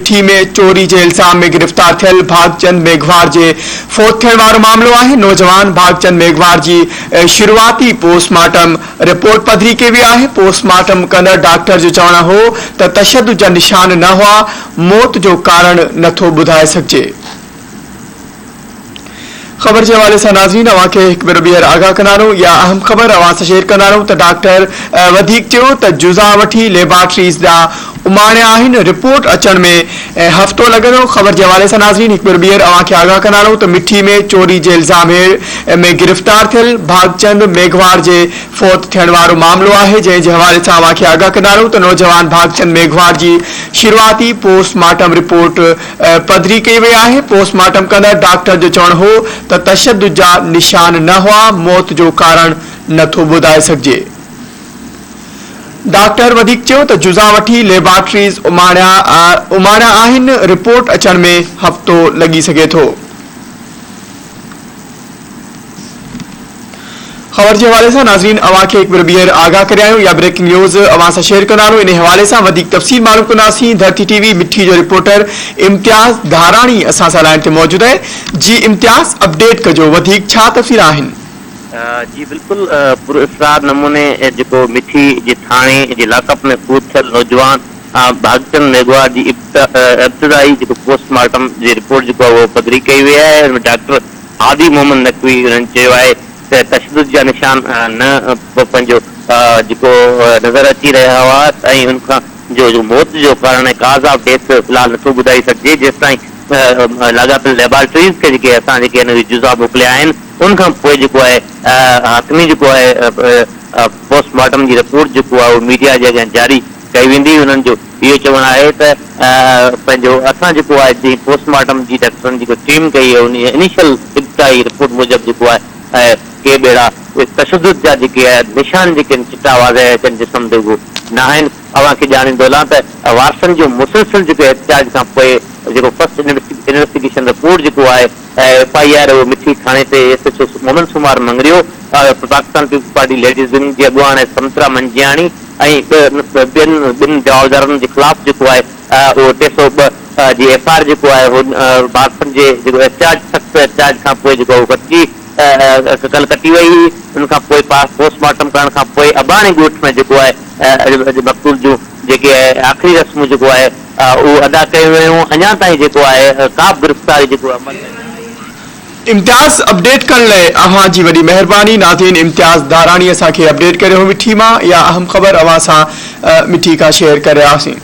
मिठी में चोरी के इल्जाम में गिरफ्तार थियल भागचंद मेघवार के फोत थियण वारो मामलो है। नौजवान भागचंद मेघवार की शुरुआती पोस्टमार्टम रिपोर्ट पधरी कई वी है। पोस्टमार्टम कंदड़ डॉक्टर जो चवण हो त तशद्दुद जा निशान न हुआ, मौत जो कारण नथो बुधाए सके। खबर के हवाले से नाज़रीन अवां खे हिकु भेरो ॿीहर आगाह कंदारूं या अहम खबर अवां सां शेयर कंदारूं त डॉक्टर वधीक चयो त जुज़ा वठी लेबॉरेटरीज़ ॾांहुं उमाणिया आहिनि। रिपोर्ट अचण में हफ़्तो लॻंदो। खबर के हवाले से नाज़रीन हिकु भेरो ॿीहर अवां खे आगाह कंदारूं त मिठी में चोरी के इल्ज़ाम में गिरफ्तार थियल भागचंद मेघवार के फोत थियण वारो मामलो है, जंहिं हवाले से अवां खे आगाह कंदारूं त नौजवान भागचंद मेघवार की शुरुआती पोस्टमार्टम रिपोर्ट पधरी कई वई है। पोस्टमार्टम कंदड़ डॉक्टर जो चवण हो त तशद्दुद जा निशान न हुआ, मौत जो कारण नथो बुधाए सके। डॉक्टर वधीक चयो त जुज़ा वठी लेबॉरेटरीज़ उमाणिया आहिनि। रिपोर्ट अचण में हफ़्तो लगी सके थो। खबर के हवाले से नाज़रीन अवां खे हिकु भेरो ॿीहर आगाह करे आहियूं या ब्रेकिंग न्यूज़ अवां सां शेयर कंदारूं। इन हवाले से वधीक तफ़सील मालूम कंदासीं। धरती टीवी मिठी जो रिपोर्टर इम्तियाज़ धाराणी असां सां लाइन ते मौजूद है। जी इम्तियाज़ अपडेट कजो, वधीक छा तफ़सील आहिनि? जी बिल्कुल पुरअसरार नमूने जो मिठी जे थाने जे लाकअप में फूट थियल नौजवान भागचंद मेघवार की इब्तदाई जो पोस्टमार्टम की रिपोर्ट जो वो पधरी कई वही है। डॉक्टर आदि मोहम्मद नकवी उन्होंने त तशद्दुद जा निशान न पंहिंजो जो नज़र अची रहा हुआ ऐं उनखां जो मौत जो कारण है काज़ ऑफ डेथ फिलहाल नथो ॿुधाई सघिजे। जेसि ताईं लाॻापियल लेबॉरेटरीज़ के जेके असां जेके हिन जुज़ा मोकिलिया आहिनि उनखां पोइ जेको आहे हातमी जेको आहे पोस्टमार्टम की रिपोर्ट जो आहे उहो मीडिया जे अॻियां जारी कई वेंदी। उन्हनि जो इहो चवणु आहे त पंहिंजो असां जेको आहे जीअं पोस्टमार्टम जी डॉक्टरनि जेको टीम कई आहे उन इनिशियल इब्तिदाई रिपोर्ट मूजिब जेको आहे के बेड़ा तशद्दुद जा जेके निशान जेके चिटा वाज़ह अचनि जिस्म ते उहो न आहिनि। अवां खे ॼाणींदोलां त वारसनि जो मुसलसिल जेको एहतिजाज खां पोइ जेको फर्स्ट इन्वेस्टिगेशन रिपोर्ट जेको आहे FIR वो मिठी थाने ते SHO Mohammad Sumar Mangrio Pakistan Peoples Party ladies wing जे अॻुवाण समत्रा मंजियाणी ऐं ॿिनि जवाबदारनि जे ख़िलाफ़ जेको आहे उहो 302 जी FIR जेको आहे वारसनि जे जेको एहतिजाज सख़्तु एहतिजाज खां पोइ जेको कटिजी कल कटी वई हुई। उनखां पोइ पोस्टमार्टम करण खां पोइ अबाणी ॻोठ में जेको आहे मक़तूल जूं जेके आख़िरी रस्मूं जेको आहे उहो अदा कयूं वयूं। अञा ताईं जेको आहे का बि गिरफ़्तारी जेको अमल इम्तियाज़ अपडेट करण लाइ अवां जी वॾी महिरबानी। नाज़रीन इम्तियाज़ धाराणी असां खे अपडेट करे मिठी मां या अहम ख़बर अवां सां मिठी का शेयर करे रहियासीं।